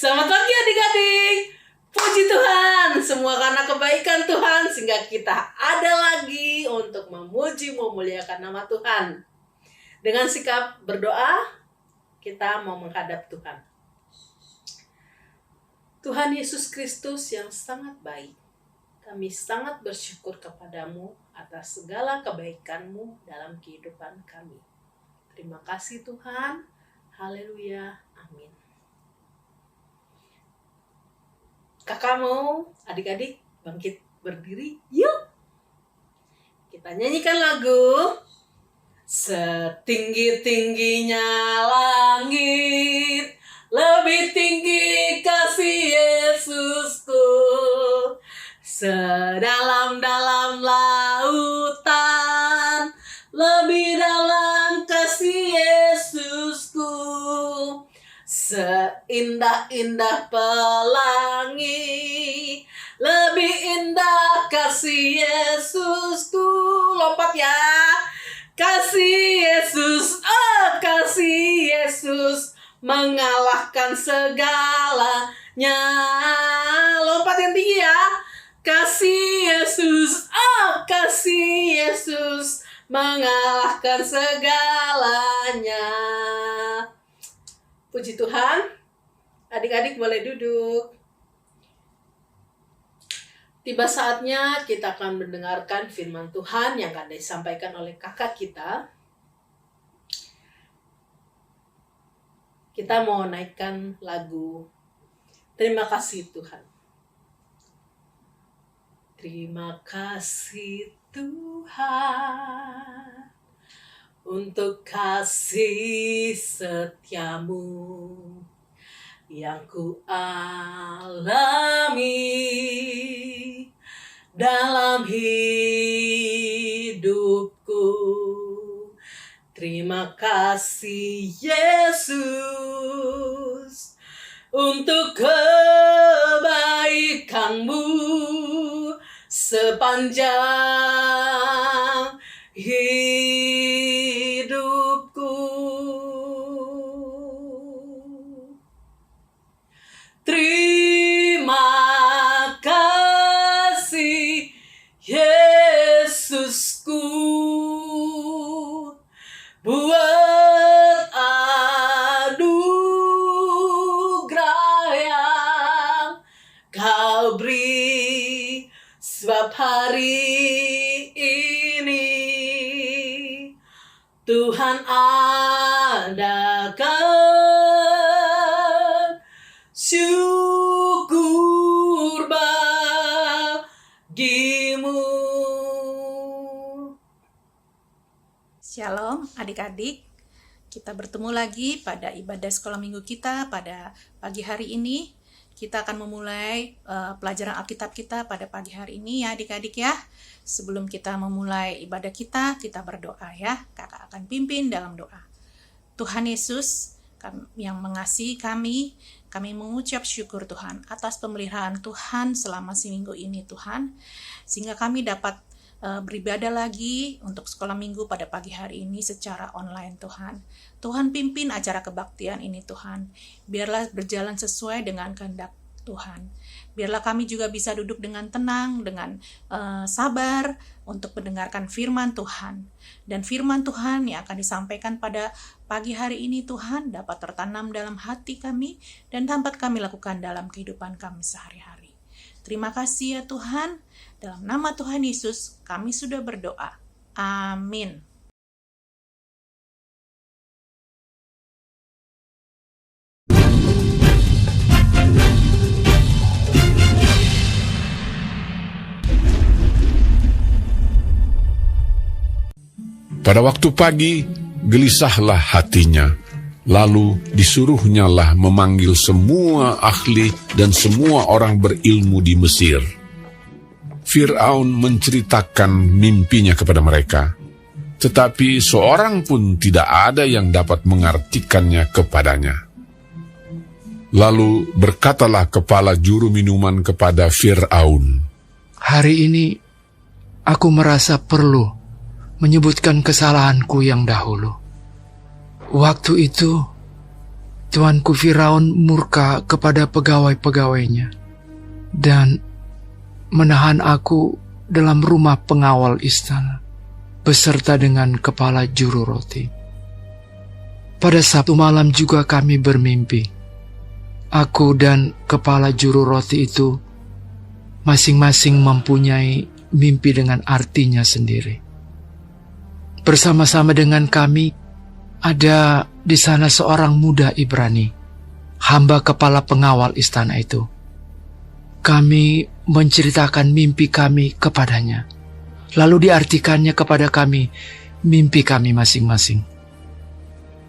Selamat pagi adik-adik. Puji Tuhan, semua karena kebaikan Tuhan sehingga kita ada lagi untuk memuji memuliakan nama Tuhan. Dengan sikap berdoa, kita mau menghadap Tuhan. Tuhan Yesus Kristus yang sangat baik, kami sangat bersyukur kepadamu atas segala kebaikan-Mu dalam kehidupan kami. Terima kasih Tuhan. Haleluya. Amin. Kakak mau adik-adik bangkit berdiri? Yuk! Kita nyanyikan lagu Setinggi-tingginya langit, lebih tinggi kasih Yesusku. Sedalam-dalam lautan, lebih dalam kasih Yesusku. Seindah-indah pelangi, lebih indah kasih Yesusku. Lompat ya. Kasih Yesus, oh kasih Yesus mengalahkan segalanya. Lompat yang tinggi ya. Kasih Yesus, oh kasih Yesus mengalahkan segalanya. Puji Tuhan. Adik-adik boleh duduk. Tiba saatnya kita akan mendengarkan firman Tuhan yang akan disampaikan oleh kakak kita. Kita mau naikkan lagu Terima Kasih Tuhan. Terima kasih Tuhan untuk kasih setiamu yang ku alami dalam hidupku. Terima kasih Yesus untuk kebaikan-Mu sepanjang hidupku. Terima kasih Yesusku buat anugerah yang Kau beri, sebab hari ini Tuhan adakan syukur bagimu. Shalom adik-adik, kita bertemu lagi pada ibadah sekolah minggu kita pada pagi hari ini. Kita akan memulai pelajaran Alkitab kita pada pagi hari ini ya adik-adik ya. Sebelum kita memulai ibadah kita berdoa ya. Kakak akan pimpin dalam doa. Tuhan Yesus yang mengasihi kami mengucap syukur Tuhan atas pemeliharaan Tuhan selama seminggu ini Tuhan. Sehingga kami dapat beribadah lagi untuk sekolah minggu pada pagi hari ini secara online Tuhan. Tuhan pimpin acara kebaktian ini Tuhan. Biarlah berjalan sesuai dengan kehendak Tuhan. Biarlah kami juga bisa duduk dengan tenang, dengan sabar untuk mendengarkan firman Tuhan. Dan firman Tuhan yang akan disampaikan pada pagi hari ini Tuhan dapat tertanam dalam hati kami dan dapat kami lakukan dalam kehidupan kami sehari-hari. Terima kasih ya Tuhan. Dalam nama Tuhan Yesus kami sudah berdoa. Amin. Pada waktu pagi, gelisahlah hatinya. Lalu disuruhnyalah memanggil semua ahli dan semua orang berilmu di Mesir. Fir'aun menceritakan mimpinya kepada mereka, tetapi seorang pun tidak ada yang dapat mengartikannya kepadanya. Lalu berkatalah kepala juru minuman kepada Fir'aun, "Hari ini aku merasa perlu menyebutkan kesalahanku yang dahulu. Waktu itu tuanku Firaun murka kepada pegawai-pegawainya dan menahan aku dalam rumah pengawal istana beserta dengan kepala juru roti. Pada Sabtu malam juga kami bermimpi. Aku dan kepala juru roti itu masing-masing mempunyai mimpi dengan artinya sendiri. Bersama-sama dengan kami ada di sana seorang muda Ibrani, hamba kepala pengawal istana itu. Kami menceritakan mimpi kami kepadanya, lalu diartikannya kepada kami mimpi kami masing-masing.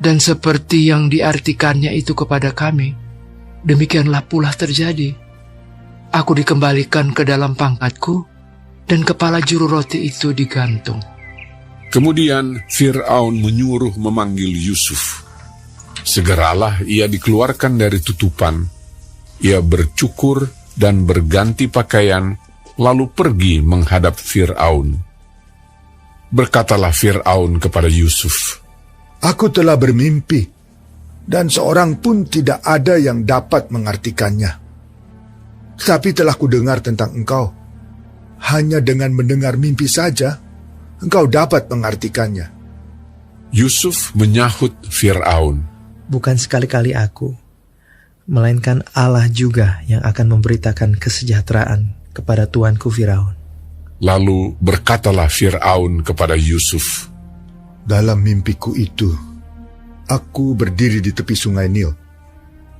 Dan seperti yang diartikannya itu kepada kami, demikianlah pula terjadi. Aku dikembalikan ke dalam pangkatku, dan kepala juru roti itu digantung. Kemudian Fir'aun menyuruh memanggil Yusuf. Segeralah ia dikeluarkan dari tutupan. Ia bercukur dan berganti pakaian, lalu pergi menghadap Fir'aun. Berkatalah Fir'aun kepada Yusuf, Aku telah bermimpi, dan seorang pun tidak ada yang dapat mengartikannya. Tetapi telah kudengar tentang engkau. Hanya dengan mendengar mimpi saja, engkau dapat mengartikannya. Yusuf menyahut Fir'aun, Bukan sekali-kali aku, melainkan Allah juga yang akan memberitakan kesejahteraan kepada tuanku Firaun. Lalu berkatalah Fir'aun kepada Yusuf, Dalam mimpiku itu, aku berdiri di tepi sungai Nil.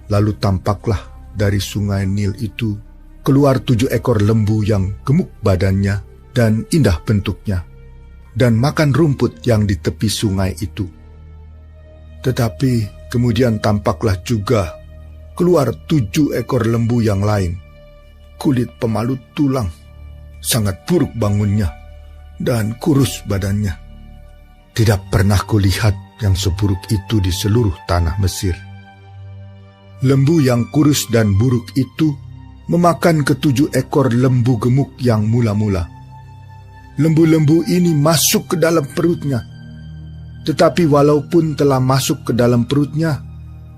Lalu tampaklah dari sungai Nil itu keluar 7 ekor lembu yang gemuk badannya dan indah bentuknya, dan makan rumput yang di tepi sungai itu. Tetapi kemudian tampaklah juga keluar 7 ekor lembu yang lain, kulit pemalut tulang, sangat buruk bangunnya, dan kurus badannya. Tidak pernah kulihat yang seburuk itu di seluruh tanah Mesir. Lembu yang kurus dan buruk itu memakan ke-7 ekor lembu gemuk yang mula-mula. Lembu-lembu ini masuk ke dalam perutnya. Tetapi walaupun telah masuk ke dalam perutnya,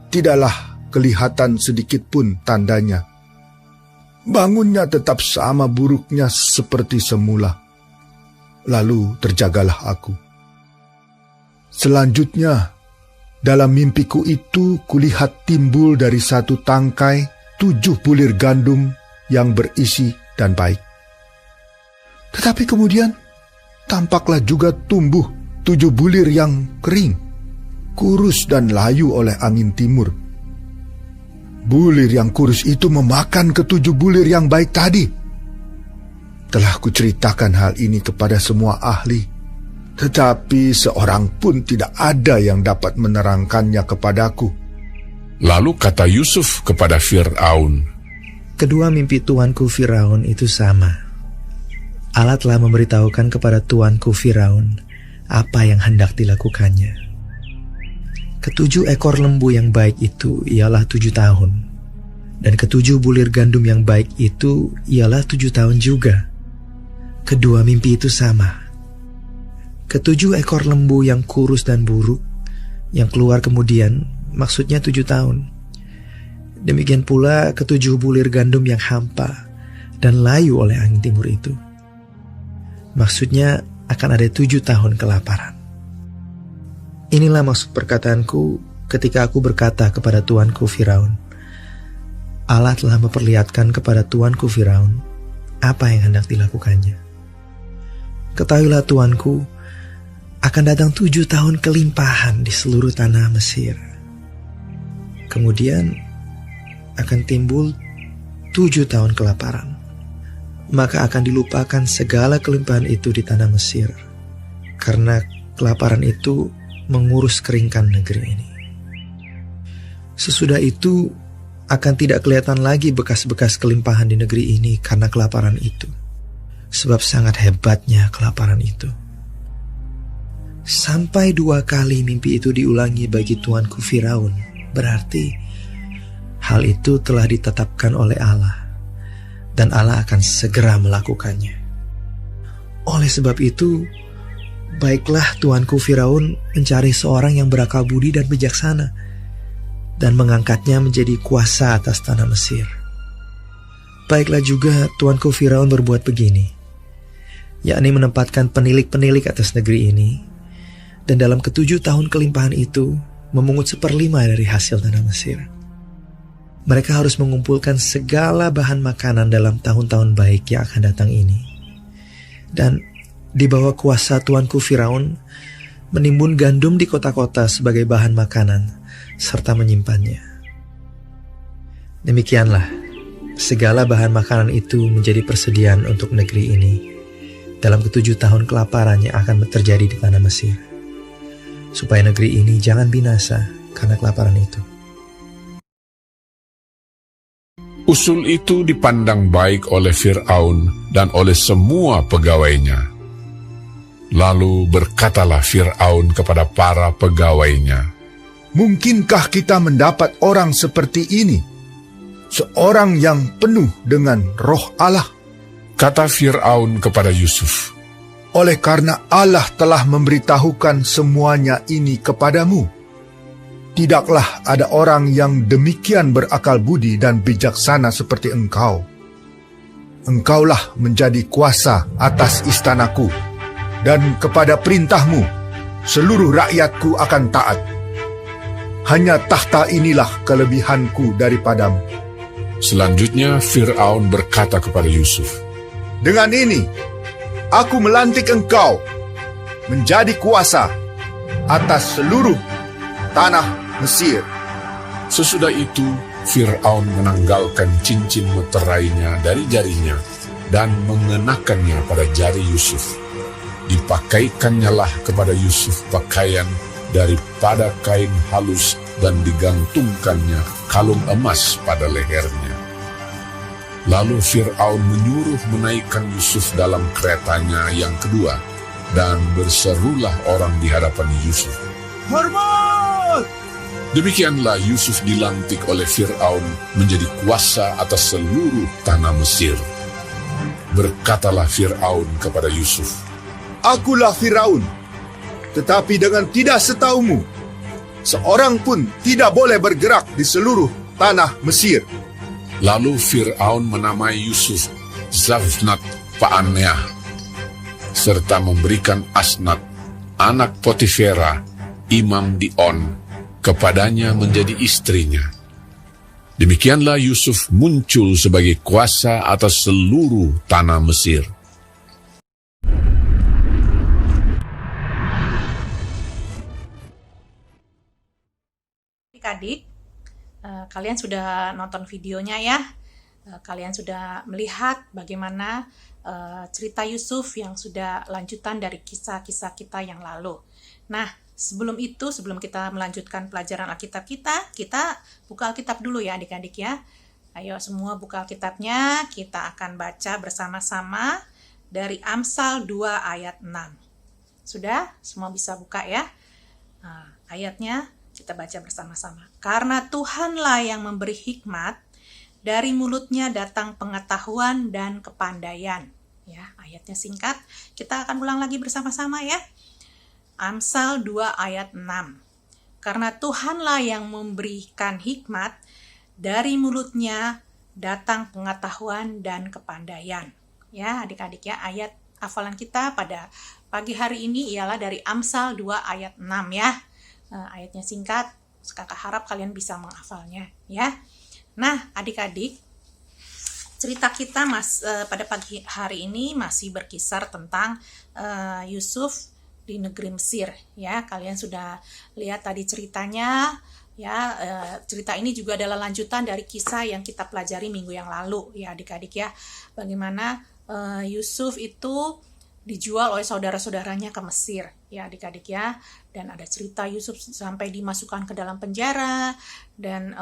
tidaklah kelihatan sedikit pun tandanya. Bangunnya tetap sama buruknya seperti semula. Lalu terjagalah aku. Selanjutnya, dalam mimpiku itu kulihat timbul dari satu tangkai 7 bulir gandum yang berisi dan baik. Tetapi kemudian tampaklah juga tumbuh 7 bulir yang kering, kurus dan layu oleh angin timur. Bulir yang kurus itu memakan ke-7 bulir yang baik tadi. Telah kuceritakan hal ini kepada semua ahli, tetapi seorang pun tidak ada yang dapat menerangkannya kepadaku. Lalu kata Yusuf kepada Fir'aun, Kedua mimpi tuanku Firaun itu sama. Allah telah memberitahukan kepada tuanku Firaun apa yang hendak dilakukannya. Ke-7 ekor lembu yang baik itu ialah 7 tahun, dan ke-7 bulir gandum yang baik itu ialah 7 tahun juga. Kedua mimpi itu sama. Ke-7 ekor lembu yang kurus dan buruk, yang keluar kemudian, maksudnya 7 tahun. Demikian pula ke-7 bulir gandum yang hampa dan layu oleh angin timur itu. Maksudnya akan ada 7 tahun kelaparan. Inilah maksud perkataanku ketika aku berkata kepada tuanku Firaun, Allah telah memperlihatkan kepada tuanku Firaun apa yang hendak dilakukannya. Ketahuilah tuanku, akan datang 7 tahun kelimpahan di seluruh tanah Mesir. Kemudian akan timbul 7 tahun kelaparan. Maka akan dilupakan segala kelimpahan itu di tanah Mesir, karena kelaparan itu mengurus keringkan negeri ini. Sesudah itu akan tidak kelihatan lagi bekas-bekas kelimpahan di negeri ini karena kelaparan itu, sebab sangat hebatnya kelaparan itu. Sampai 2 kali mimpi itu diulangi bagi tuanku Firaun, berarti hal itu telah ditetapkan oleh Allah, dan Allah akan segera melakukannya. Oleh sebab itu, baiklah tuanku Firaun mencari seorang yang berakal budi dan bijaksana, dan mengangkatnya menjadi kuasa atas tanah Mesir. Baiklah juga tuanku Firaun berbuat begini, yakni menempatkan penilik-penilik atas negeri ini, dan dalam ke-7 tahun kelimpahan itu memungut 1/5 dari hasil tanah Mesir. Mereka harus mengumpulkan segala bahan makanan dalam tahun-tahun baik yang akan datang ini. Dan di bawah kuasa tuanku Firaun menimbun gandum di kota-kota sebagai bahan makanan serta menyimpannya. Demikianlah segala bahan makanan itu menjadi persediaan untuk negeri ini dalam ke-7 tahun kelaparan yang akan terjadi di tanah Mesir, supaya negeri ini jangan binasa karena kelaparan itu. Usul itu dipandang baik oleh Fir'aun dan oleh semua pegawainya. Lalu berkatalah Fir'aun kepada para pegawainya, Mungkinkah kita mendapat orang seperti ini? Seorang yang penuh dengan roh Allah. kata Fir'aun kepada Yusuf, Oleh karena Allah telah memberitahukan semuanya ini kepadamu, tidaklah ada orang yang demikian berakal budi dan bijaksana seperti engkau. Engkaulah menjadi kuasa atas istanaku, dan kepada perintahmu seluruh rakyatku akan taat. Hanya tahta inilah kelebihanku daripadamu. Selanjutnya Fir'aun berkata kepada Yusuf, Dengan ini, aku melantik engkau menjadi kuasa atas seluruh tanah Mesir. Sesudah itu Fir'aun menanggalkan cincin meterainya dari jarinya dan mengenakannya pada jari Yusuf. Dipakaikannya lah kepada Yusuf pakaian daripada kain halus dan digantungkannya kalung emas pada lehernya. Lalu Fir'aun menyuruh menaikkan Yusuf dalam keretanya yang kedua, dan berserulah orang di hadapan Yusuf, Hormat! Demikianlah Yusuf dilantik oleh Fir'aun menjadi kuasa atas seluruh tanah Mesir. Berkatalah Fir'aun kepada Yusuf, Akulah Firaun, tetapi dengan tidak setaumu, seorang pun tidak boleh bergerak di seluruh tanah Mesir. Lalu Fir'aun menamai Yusuf Zafnat Pa'aneah, serta memberikan Asnat, anak Potifera, imam di On, kepadanya menjadi istrinya. Demikianlah Yusuf muncul sebagai kuasa atas seluruh tanah Mesir. Adik-adik, kalian sudah nonton videonya ya. Kalian sudah melihat bagaimana cerita Yusuf yang sudah lanjutan dari kisah-kisah kita yang lalu. Nah, sebelum kita melanjutkan pelajaran Alkitab kita buka Alkitab dulu ya adik-adik ya. Ayo semua buka Alkitabnya, kita akan baca bersama-sama dari Amsal 2 ayat 6. Sudah? Semua bisa buka ya? Nah, ayatnya kita baca bersama-sama. Karena Tuhanlah yang memberi hikmat, dari mulutnya datang pengetahuan dan kepandaian. Ya, ayatnya singkat. Kita akan ulang lagi bersama-sama ya. Amsal 2 ayat 6. Karena Tuhanlah yang memberikan hikmat, dari mulutnya datang pengetahuan dan kepandaian. Ya, adik-adik ya, ayat hafalan kita pada pagi hari ini ialah dari Amsal 2 ayat 6 ya. Ayatnya singkat, kakak harap kalian bisa menghafalnya ya. Nah, adik-adik, cerita kita pada pagi hari ini masih berkisar tentang Yusuf di negeri Mesir ya. Kalian sudah lihat tadi ceritanya ya. Cerita ini juga adalah lanjutan dari kisah yang kita pelajari minggu yang lalu ya adik-adik ya. Bagaimana Yusuf itu dijual oleh saudara-saudaranya ke Mesir ya adik-adik ya. Dan ada cerita Yusuf sampai dimasukkan ke dalam penjara, dan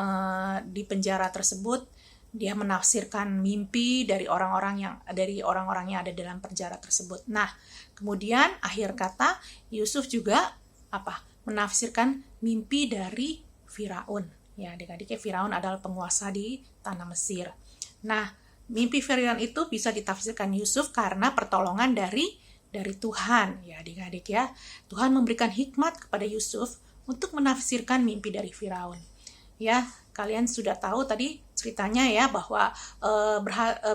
di penjara tersebut dia menafsirkan mimpi dari orang-orang yang ada dalam penjara tersebut. Nah, kemudian akhir kata Yusuf juga menafsirkan mimpi dari Firaun. Ya, adik-adik, Firaun adalah penguasa di tanah Mesir. Nah, mimpi Firaun itu bisa ditafsirkan Yusuf karena pertolongan dari Tuhan. Ya, adik-adik ya. Tuhan memberikan hikmat kepada Yusuf untuk menafsirkan mimpi dari Firaun. Ya, kalian sudah tahu tadi ceritanya ya bahwa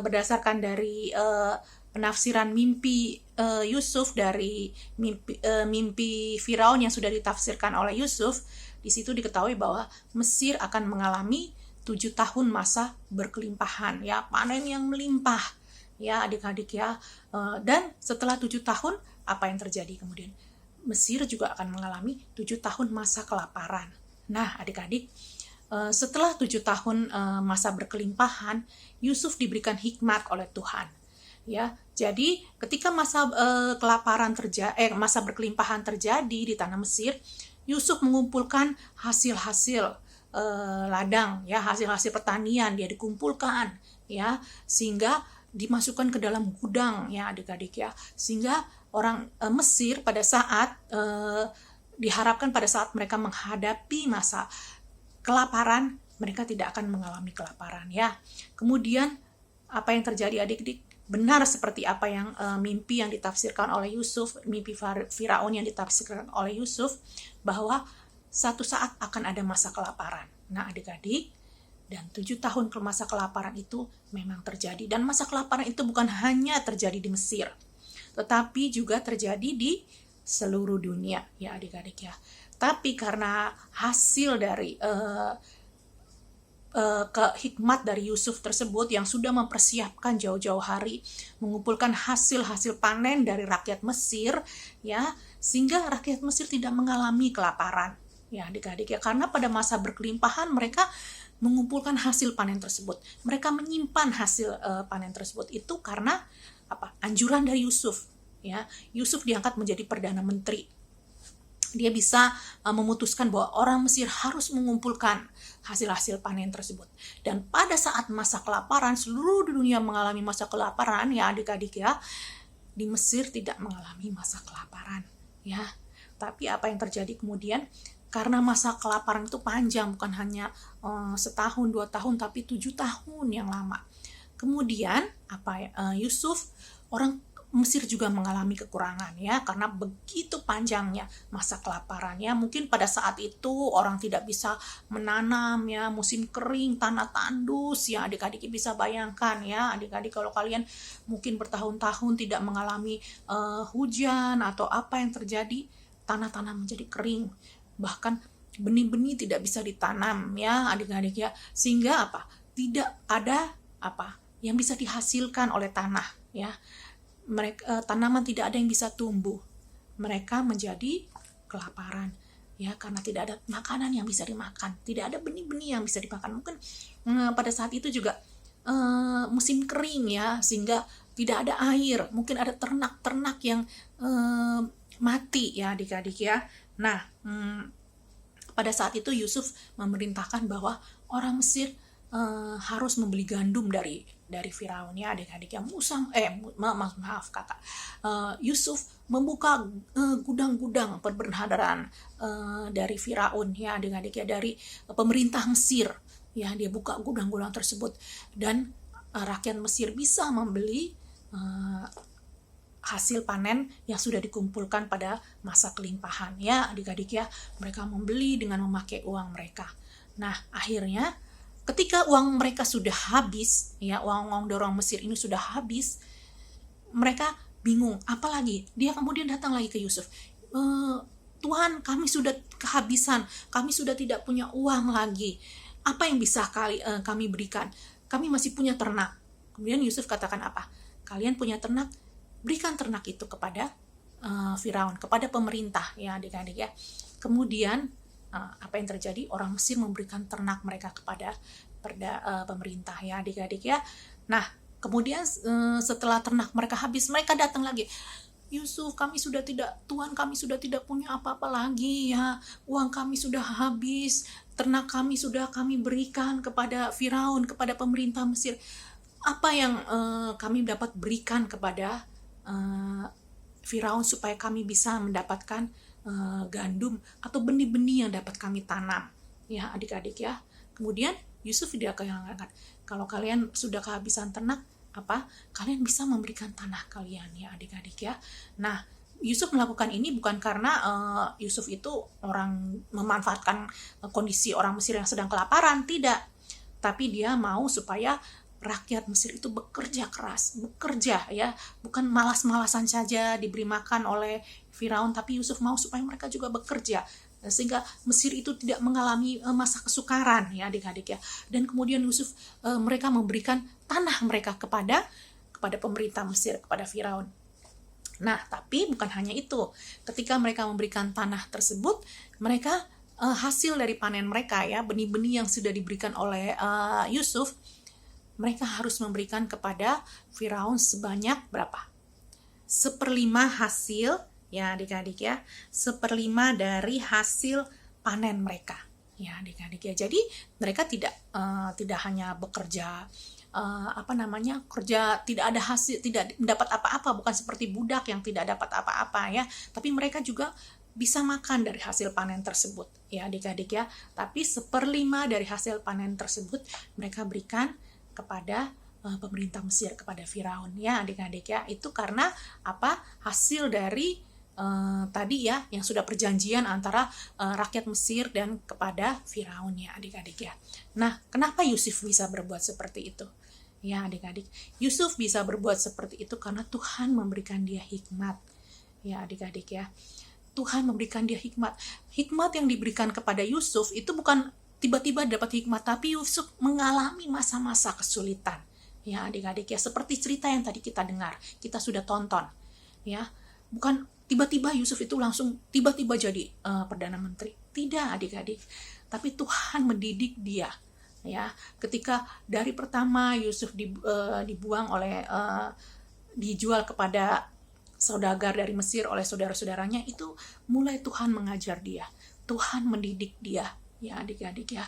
berdasarkan dari penafsiran mimpi Yusuf dari mimpi Firaun yang sudah ditafsirkan oleh Yusuf, di situ diketahui bahwa Mesir akan mengalami 7 tahun masa berkelimpahan, ya, panen yang melimpah, ya adik-adik ya. Dan setelah 7 tahun, apa yang terjadi kemudian? Mesir juga akan mengalami 7 tahun masa kelaparan. Nah, adik-adik, setelah 7 tahun masa berkelimpahan, Yusuf diberikan hikmat oleh Tuhan. Ya, jadi ketika masa masa berkelimpahan terjadi di tanah Mesir, Yusuf mengumpulkan hasil-hasil ladang, ya, hasil-hasil pertanian dia dikumpulkan, ya, sehingga dimasukkan ke dalam gudang, ya adik-adik ya, sehingga orang Mesir pada saat diharapkan pada saat mereka menghadapi masa kelaparan, mereka tidak akan mengalami kelaparan, ya. Kemudian apa yang terjadi adik-adik? Benar seperti apa yang mimpi yang ditafsirkan oleh Yusuf, mimpi Firaun yang ditafsirkan oleh Yusuf, bahwa satu saat akan ada masa kelaparan. Nah adik-adik, dan 7 tahun ke masa kelaparan itu memang terjadi. Dan masa kelaparan itu bukan hanya terjadi di Mesir, tetapi juga terjadi di seluruh dunia, ya adik-adik ya. Tapi karena hasil dari hikmat dari Yusuf tersebut yang sudah mempersiapkan jauh-jauh hari, mengumpulkan hasil-hasil panen dari rakyat Mesir, ya, sehingga rakyat Mesir tidak mengalami kelaparan, ya adik-adik ya, karena pada masa berkelimpahan mereka mengumpulkan hasil panen tersebut, mereka menyimpan hasil panen tersebut itu karena apa? Anjuran dari Yusuf, ya. Yusuf diangkat menjadi perdana menteri. Dia bisa memutuskan bahwa orang Mesir harus mengumpulkan hasil-hasil panen tersebut. Dan pada saat masa kelaparan, seluruh dunia mengalami masa kelaparan, ya adik-adik ya, di Mesir tidak mengalami masa kelaparan, ya. Tapi apa yang terjadi kemudian? Karena masa kelaparan itu panjang, bukan hanya setahun, 2 tahun, tapi 7 tahun yang lama. Kemudian Yusuf, orang Mesir juga mengalami kekurangan, ya, karena begitu panjangnya masa kelaparan, ya. Mungkin pada saat itu orang tidak bisa menanam, ya, musim kering, tanah tandus, ya adik-adik bisa bayangkan, ya adik-adik, kalau kalian mungkin bertahun-tahun tidak mengalami hujan atau apa yang terjadi, tanah-tanah menjadi kering, bahkan benih-benih tidak bisa ditanam, ya adik-adik ya, sehingga tidak ada yang bisa dihasilkan oleh tanah, ya. Tanaman tidak ada yang bisa tumbuh, mereka menjadi kelaparan, ya, karena tidak ada makanan yang bisa dimakan, tidak ada benih-benih yang bisa dimakan. Mungkin pada saat itu juga musim kering, ya, sehingga tidak ada air, mungkin ada ternak-ternak yang mati, ya adik-adik ya. Nah, pada saat itu Yusuf memerintahkan bahwa orang Mesir harus membeli gandum dari Firaun, ya adik-adik yang Yusuf membuka gudang-gudang perbendaharaan dari Firaun, ya adik-adik ya, dari pemerintah Mesir, ya, dia buka gudang-gudang tersebut dan rakyat Mesir bisa membeli hasil panen yang sudah dikumpulkan pada masa kelimpahan, ya adik-adik ya, mereka membeli dengan memakai uang mereka. Nah akhirnya ketika uang mereka sudah habis, ya, uang-uang dorong Mesir ini sudah habis, mereka bingung, apalagi dia kemudian datang lagi ke Yusuf, Tuhan, kami sudah kehabisan, kami sudah tidak punya uang lagi, apa yang bisa kami berikan, kami masih punya ternak. Kemudian Yusuf katakan apa? Kalian punya ternak, berikan ternak itu kepada Firaun, kepada pemerintah, ya adik-adik ya. Kemudian apa yang terjadi? Orang Mesir memberikan ternak mereka kepada pemerintah, ya adik-adik ya. Nah, kemudian setelah ternak mereka habis, mereka datang lagi. Yusuf, Tuhan kami sudah tidak punya apa-apa lagi, ya. Uang kami sudah habis, ternak kami sudah kami berikan kepada Firaun, kepada pemerintah Mesir. Apa yang kami dapat berikan kepada Firaun supaya kami bisa mendapatkan gandum atau benih-benih yang dapat kami tanam, ya adik-adik ya. Kemudian Yusuf tidak katakan, kalau kalian sudah kehabisan ternak, kalian bisa memberikan tanah kalian, ya adik-adik ya. Nah, Yusuf melakukan ini bukan karena Yusuf itu orang memanfaatkan kondisi orang Mesir yang sedang kelaparan, tidak. Tapi dia mau supaya rakyat Mesir itu bekerja keras, bekerja ya, bukan malas-malasan saja diberi makan oleh Firaun, tapi Yusuf mau supaya mereka juga bekerja sehingga Mesir itu tidak mengalami masa kesukaran ya adik-adik ya. Dan kemudian Yusuf mereka memberikan tanah mereka kepada pemerintah Mesir, kepada Firaun. Nah, tapi bukan hanya itu. Ketika mereka memberikan tanah tersebut, mereka hasil dari panen mereka ya, benih-benih yang sudah diberikan oleh Yusuf, mereka harus memberikan kepada Firaun sebanyak berapa? 1/5 hasil ya adik-adik ya, 1/5 dari hasil panen mereka ya adik-adik ya. Jadi mereka tidak hanya bekerja kerja tidak ada hasil, tidak mendapat apa-apa, bukan seperti budak yang tidak dapat apa-apa ya, tapi mereka juga bisa makan dari hasil panen tersebut ya adik-adik ya. Tapi 1/5 dari hasil panen tersebut mereka berikan kepada pemerintah Mesir, kepada Firaun ya adik-adik ya. Itu karena hasil dari tadi ya, yang sudah perjanjian antara rakyat Mesir dan kepada Firaun ya adik-adik ya. Nah, kenapa Yusuf bisa berbuat seperti itu? Ya adik-adik, Yusuf bisa berbuat seperti itu karena Tuhan memberikan dia hikmat. Ya adik-adik ya, Tuhan memberikan dia hikmat. Hikmat yang diberikan kepada Yusuf itu bukan tiba-tiba dapat hikmat, tapi Yusuf mengalami masa-masa kesulitan. Ya adik-adik ya, seperti cerita yang tadi kita dengar, kita sudah tonton. Ya, bukan tiba-tiba Yusuf itu langsung tiba-tiba jadi Perdana Menteri. Tidak adik-adik, tapi Tuhan mendidik dia. Ya, ketika dari pertama Yusuf dijual kepada saudagar dari Mesir oleh saudara-saudaranya, itu mulai Tuhan mengajar dia, Tuhan mendidik dia ya adik-adik ya.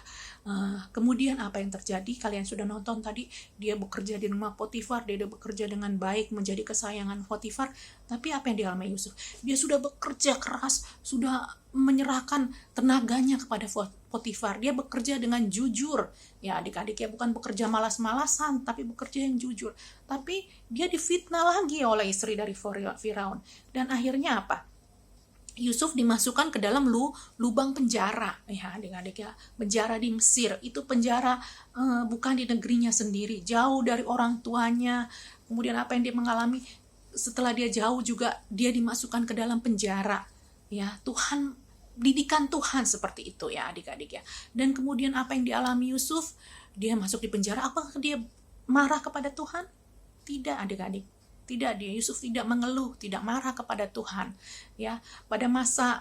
Kemudian apa yang terjadi, kalian sudah nonton tadi, dia bekerja di rumah Potifar, dia bekerja dengan baik, menjadi kesayangan Potifar. Tapi apa yang dialami Yusuf, dia sudah bekerja keras, sudah menyerahkan tenaganya kepada Potifar, dia bekerja dengan jujur ya adik-adik ya, bukan bekerja malas-malasan, tapi bekerja yang jujur. Tapi dia difitnah lagi oleh istri dari Firaun, dan akhirnya apa, Yusuf dimasukkan ke dalam lubang penjara ya adik-adik ya. Penjara di Mesir itu penjara bukan di negerinya sendiri, jauh dari orang tuanya. Kemudian apa yang dia mengalami setelah dia jauh juga, dia dimasukkan ke dalam penjara ya. Tuhan, didikan Tuhan seperti itu ya adik-adik ya. Dan kemudian apa yang dialami Yusuf, dia masuk di penjara, apakah dia marah kepada Tuhan? Tidak adik-adik. Tidak, Yusuf tidak mengeluh, tidak marah kepada Tuhan. Ya, pada masa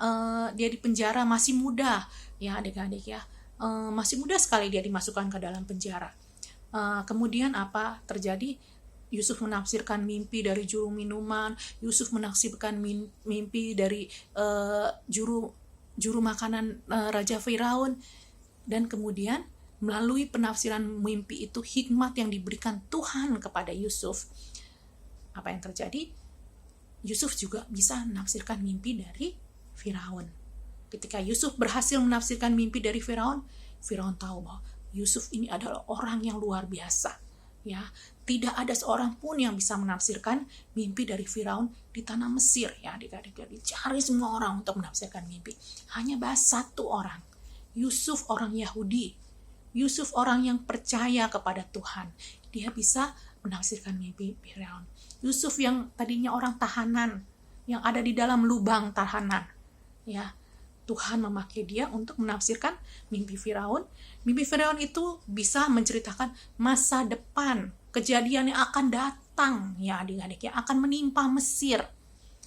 dia di penjara masih muda, ya adik-adik ya, masih muda sekali dia dimasukkan ke dalam penjara. Kemudian apa terjadi? Yusuf menafsirkan mimpi dari juru minuman, Yusuf menafsirkan mimpi dari juru makanan Raja Firaun, dan kemudian melalui penafsiran mimpi itu, hikmat yang diberikan Tuhan kepada Yusuf, apa yang terjadi? Yusuf juga bisa menafsirkan mimpi dari Firaun. Ketika Yusuf berhasil menafsirkan mimpi dari Firaun, Firaun tahu bahwa Yusuf ini adalah orang yang luar biasa. Ya, tidak ada seorang pun yang bisa menafsirkan mimpi dari Firaun di tanah Mesir. Ya, adik-adik, dicari semua orang untuk menafsirkan mimpi. Hanya satu orang, Yusuf orang Yahudi. Yusuf orang yang percaya kepada Tuhan. Dia bisa menafsirkan mimpi Firaun. Yusuf yang tadinya orang tahanan, yang ada di dalam lubang tahanan, ya, Tuhan memakai dia untuk menafsirkan mimpi Firaun. Mimpi Firaun itu bisa menceritakan masa depan, kejadian yang akan datang, ya adik-adik, yang akan menimpa Mesir,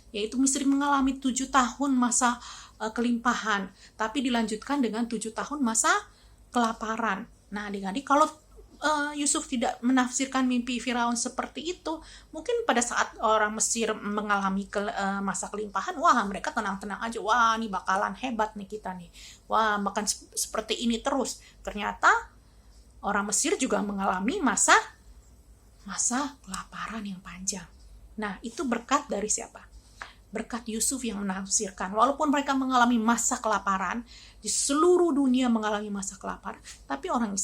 yaitu Mesir mengalami 7 tahun masa kelimpahan, tapi dilanjutkan dengan 7 tahun masa kelaparan. Nah adik-adik, kalau Yusuf tidak menafsirkan mimpi Firaun seperti itu, mungkin pada saat orang Mesir mengalami masa kelimpahan, wah mereka tenang-tenang aja, wah ini bakalan hebat nih kita nih, wah makan seperti ini terus. Ternyata orang Mesir juga mengalami masa kelaparan yang panjang. Nah itu berkat dari siapa? Berkat Yusuf yang menafsirkan. Walaupun mereka mengalami masa kelaparan, di seluruh dunia mengalami masa kelaparan, tapi orang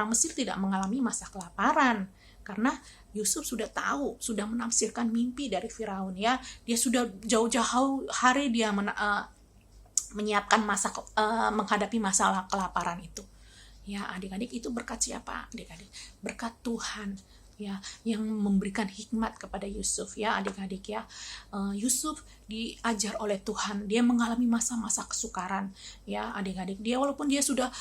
Mesir tidak mengalami masa kelaparan. Karena Yusuf sudah tahu, sudah menafsirkan mimpi dari Firaun ya. Dia sudah jauh-jauh hari dia menyiapkan menghadapi masalah kelaparan itu. Ya, adik-adik, itu berkat siapa? Adik-adik, berkat Tuhan ya, yang memberikan hikmat kepada Yusuf ya, adik-adik ya. Yusuf diajar oleh Tuhan, dia mengalami masa-masa kesukaran ya, adik-adik. Dia walaupun dia sudah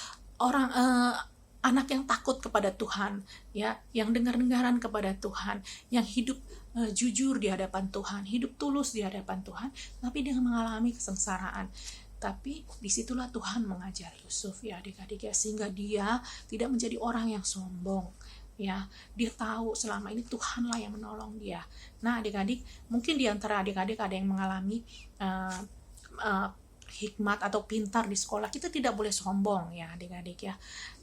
anak yang takut kepada Tuhan ya, yang dengar-dengaran kepada Tuhan, yang hidup jujur di hadapan Tuhan, hidup tulus di hadapan Tuhan, tapi dia mengalami kesengsaraan. Tapi disitulah Tuhan mengajar Yusuf ya, adik-adik ya, sehingga dia tidak menjadi orang yang sombong ya. Dia tahu selama ini Tuhanlah yang menolong dia. Nah, adik-adik, mungkin di antara adik-adik ada yang mengalami hikmat atau pintar di sekolah. Kita tidak boleh sombong ya, adik-adik ya.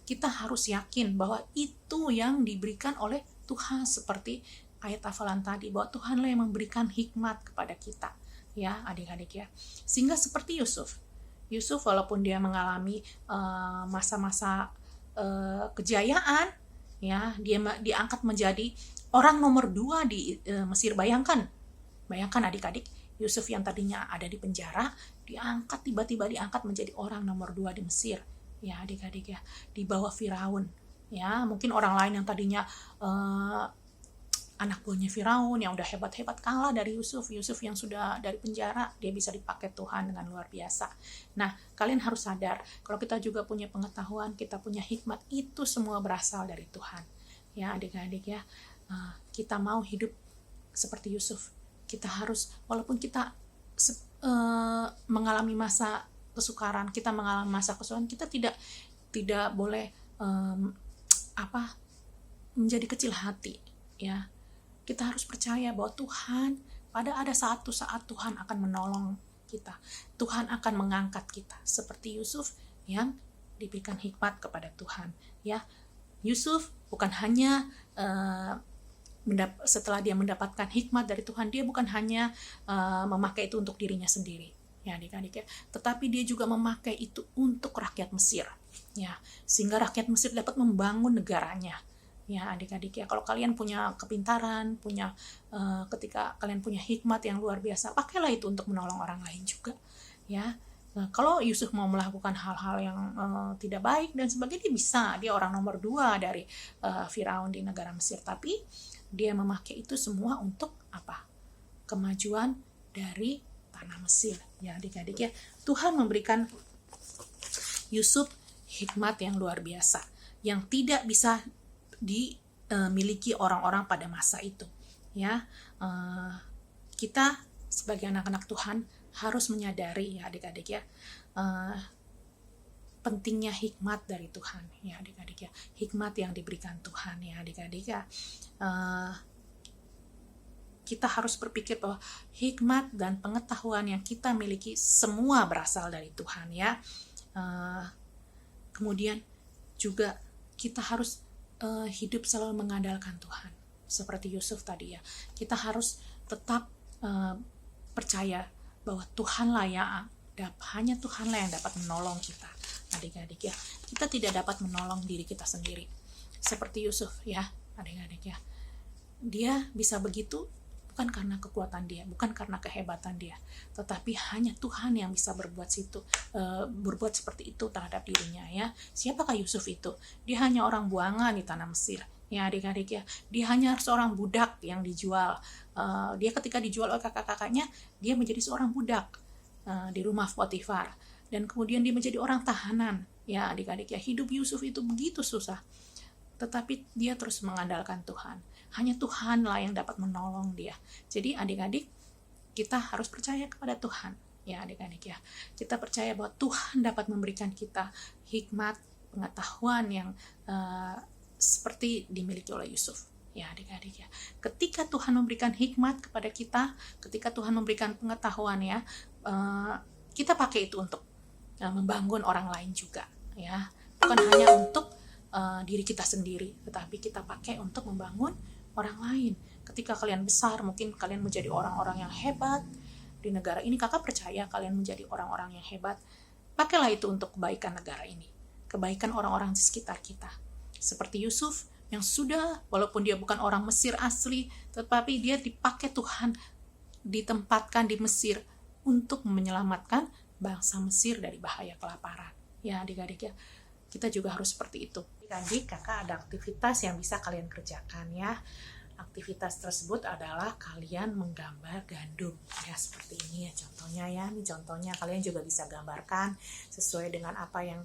Kita harus yakin bahwa itu yang diberikan oleh Tuhan, seperti ayat hafalan tadi, bahwa Tuhanlah yang memberikan hikmat kepada kita ya, adik-adik ya. Sehingga seperti Yusuf walaupun dia mengalami masa-masa kejayaan ya, dia diangkat menjadi orang nomor 2 di Mesir. Bayangkan adik-adik, Yusuf yang tadinya ada di penjara tiba-tiba diangkat menjadi orang nomor 2 di Mesir ya, adik-adik ya, di bawah Firaun ya. Mungkin orang lain yang tadinya anak buahnya Firaun yang udah hebat-hebat kalah dari Yusuf yang sudah dari penjara, dia bisa dipakai Tuhan dengan luar biasa. Nah, kalian harus sadar kalau kita juga punya pengetahuan, kita punya hikmat, itu semua berasal dari Tuhan ya, adik-adik ya. Kita mau hidup seperti Yusuf, kita harus, walaupun kita mengalami masa kesukaran, kita mengalami masa kesulitan, kita tidak boleh menjadi kecil hati ya. Kita harus percaya bahwa Tuhan, ada satu saat Tuhan akan menolong kita. Tuhan akan mengangkat kita seperti Yusuf yang diberikan hikmat kepada Tuhan ya. Yusuf bukan hanya setelah dia mendapatkan hikmat dari Tuhan, dia bukan hanya memakai itu untuk dirinya sendiri ya, adik-adik ya, tetapi dia juga memakai itu untuk rakyat Mesir ya, sehingga rakyat Mesir dapat membangun negaranya ya, adik-adik ya. Kalau kalian punya kepintaran, ketika kalian punya hikmat yang luar biasa, pakailah itu untuk menolong orang lain juga ya. Nah, kalau Yusuf mau melakukan hal-hal yang tidak baik dan sebagainya, dia orang nomor 2 dari Firaun di negara Mesir, tapi dia memakai itu semua untuk apa? Kemajuan dari tanah Mesir ya, adik-adik ya. Tuhan memberikan Yusuf hikmat yang luar biasa yang tidak bisa dimiliki orang-orang pada masa itu ya. Kita sebagai anak-anak Tuhan harus menyadari ya, adik-adik ya, pentingnya hikmat dari Tuhan ya, adik-adik ya, hikmat yang diberikan Tuhan ya, adik-adik ya. Kita harus berpikir bahwa hikmat dan pengetahuan yang kita miliki semua berasal dari Tuhan ya. Kemudian juga kita harus hidup selalu mengandalkan Tuhan seperti Yusuf tadi ya. Kita harus tetap percaya bahwa hanya Tuhanlah yang dapat menolong kita, adik-adik ya. Kita tidak dapat menolong diri kita sendiri seperti Yusuf ya, adik-adik ya. Dia bisa begitu bukan karena kekuatan dia, bukan karena kehebatan dia, tetapi hanya Tuhan yang bisa berbuat seperti itu terhadap dirinya ya. Siapakah Yusuf itu? Dia hanya orang buangan di tanah Mesir ya, adik-adik ya. Dia hanya seorang budak yang dijual. Dia ketika dijual oleh kakak-kakaknya, dia menjadi seorang budak di rumah Potifar, dan kemudian dia menjadi orang tahanan ya, adik-adik ya. Hidup Yusuf itu begitu susah, tetapi dia terus mengandalkan Tuhan. Hanya Tuhanlah yang dapat menolong dia. Jadi adik-adik, kita harus percaya kepada Tuhan ya, adik-adik ya. Kita percaya bahwa Tuhan dapat memberikan kita hikmat, pengetahuan yang seperti dimiliki oleh Yusuf ya, adik-adik ya. Ketika Tuhan memberikan hikmat kepada kita, ketika Tuhan memberikan pengetahuan ya, kita pakai itu untuk membangun orang lain juga ya. Bukan hanya untuk diri kita sendiri, tetapi kita pakai untuk membangun orang lain. Ketika kalian besar, mungkin kalian menjadi orang-orang yang hebat di negara ini. Kakak percaya kalian menjadi orang-orang yang hebat. Pakailah itu untuk kebaikan negara ini, kebaikan orang-orang di sekitar kita. Seperti Yusuf, yang sudah, walaupun dia bukan orang Mesir asli, tetapi dia dipakai Tuhan, ditempatkan di Mesir untuk menyelamatkan bangsa Mesir dari bahaya kelaparan. Ya adik-adik ya, kita juga harus seperti itu. Adik-adik, kakak ada aktivitas yang bisa kalian kerjakan ya. Aktivitas tersebut adalah kalian menggambar gandum ya, seperti ini ya contohnya ya. Ini contohnya, kalian juga bisa gambarkan sesuai dengan apa yang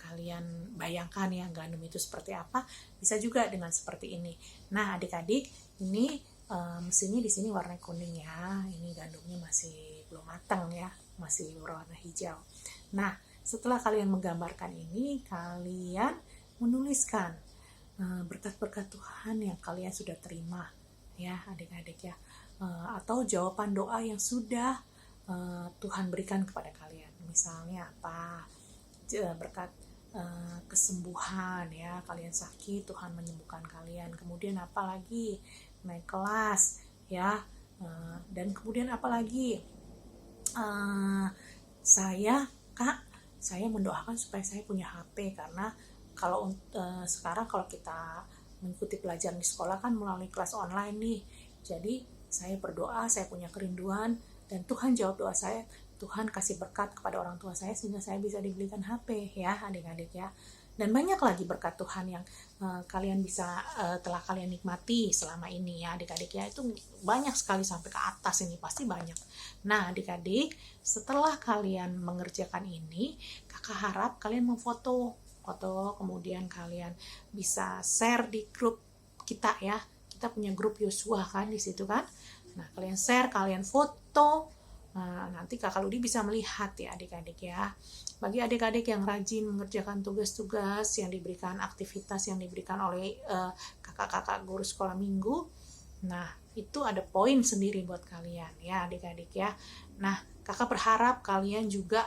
kalian bayangkan ya, gandum itu seperti apa. Bisa juga dengan seperti ini. Nah adik-adik, ini mesinnya di sini warna kuning ya. Ini gandumnya masih belum matang ya, masih berwarna hijau. Nah setelah kalian menggambarkan ini, kalian menuliskan berkat-berkat Tuhan yang kalian sudah terima ya adik-adik ya, atau jawaban doa yang sudah Tuhan berikan kepada kalian. Misalnya apa, berkat kesembuhan ya, kalian sakit Tuhan menyembuhkan kalian. Kemudian apa lagi, naik kelas ya, dan kemudian apa lagi, saya mendoakan supaya saya punya HP, karena kalau sekarang kalau kita mengikuti pelajaran di sekolah kan melalui kelas online nih. Jadi saya berdoa, saya punya kerinduan, dan Tuhan jawab doa saya. Tuhan kasih berkat kepada orang tua saya sehingga saya bisa dibelikan HP ya adik-adik ya. Dan banyak lagi berkat Tuhan yang kalian bisa telah kalian nikmati selama ini ya adik-adik ya. Itu banyak sekali sampai ke atas, ini pasti banyak. Nah adik-adik, setelah kalian mengerjakan ini, kakak harap kalian memfoto, kemudian kalian bisa share di grup kita ya. Kita punya grup Yosua kan di situ kan. Nah kalian share, kalian foto. Nah, nanti kakak Ludi bisa melihat ya adik-adik ya. Bagi adik-adik yang rajin mengerjakan tugas-tugas yang diberikan, aktivitas yang diberikan oleh kakak-kakak guru sekolah minggu, nah itu ada poin sendiri buat kalian ya adik-adik ya. Nah kakak berharap kalian juga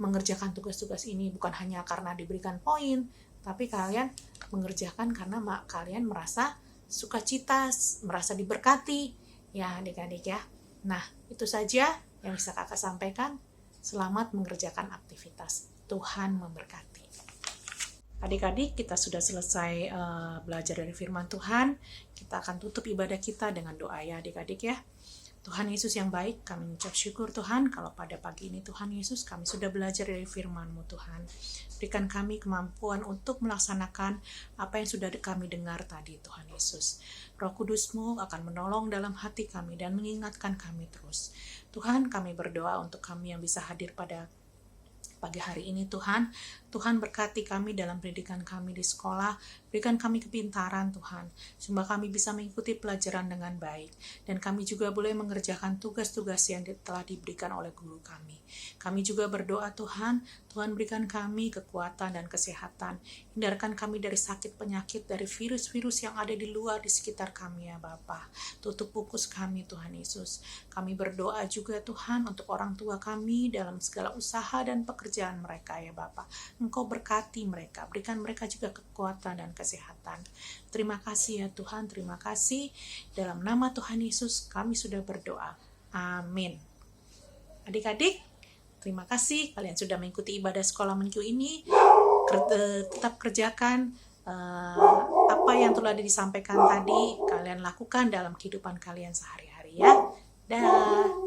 mengerjakan tugas-tugas ini bukan hanya karena diberikan poin, tapi kalian mengerjakan karena kalian merasa sukacita, merasa diberkati ya adik-adik ya. Nah itu saja yang bisa kakak sampaikan. Selamat mengerjakan aktivitas. Tuhan memberkati. Adik-adik, kita sudah selesai belajar dari firman Tuhan. Kita akan tutup ibadah kita dengan doa ya adik-adik ya. Tuhan Yesus yang baik, kami mengucap syukur Tuhan kalau pada pagi ini Tuhan Yesus kami sudah belajar dari firman-Mu Tuhan. Berikan kami kemampuan untuk melaksanakan apa yang sudah kami dengar tadi Tuhan Yesus. Roh Kudus-Mu akan menolong dalam hati kami dan mengingatkan kami terus. Tuhan, kami berdoa untuk kami yang bisa hadir pada pagi hari ini Tuhan. Tuhan berkati kami dalam pendidikan kami di sekolah. Berikan kami kepintaran Tuhan, sehingga kami bisa mengikuti pelajaran dengan baik. Dan kami juga boleh mengerjakan tugas-tugas yang telah diberikan oleh guru kami. Kami juga berdoa Tuhan, Tuhan berikan kami kekuatan dan kesehatan. Hindarkan kami dari sakit penyakit, dari virus-virus yang ada di luar di sekitar kami ya Bapa. Tutup fokus kami Tuhan Yesus. Kami berdoa juga Tuhan untuk orang tua kami dalam segala usaha dan pekerjaan mereka ya Bapa. Engkau berkati mereka, berikan mereka juga kekuatan dan kesehatan. Terima kasih ya Tuhan, terima kasih. Dalam nama Tuhan Yesus kami sudah berdoa. Amin. Adik-adik, terima kasih kalian sudah mengikuti ibadah sekolah minggu ini. Tetap kerjakan apa yang telah disampaikan tadi, kalian lakukan dalam kehidupan kalian sehari-hari ya. Dah.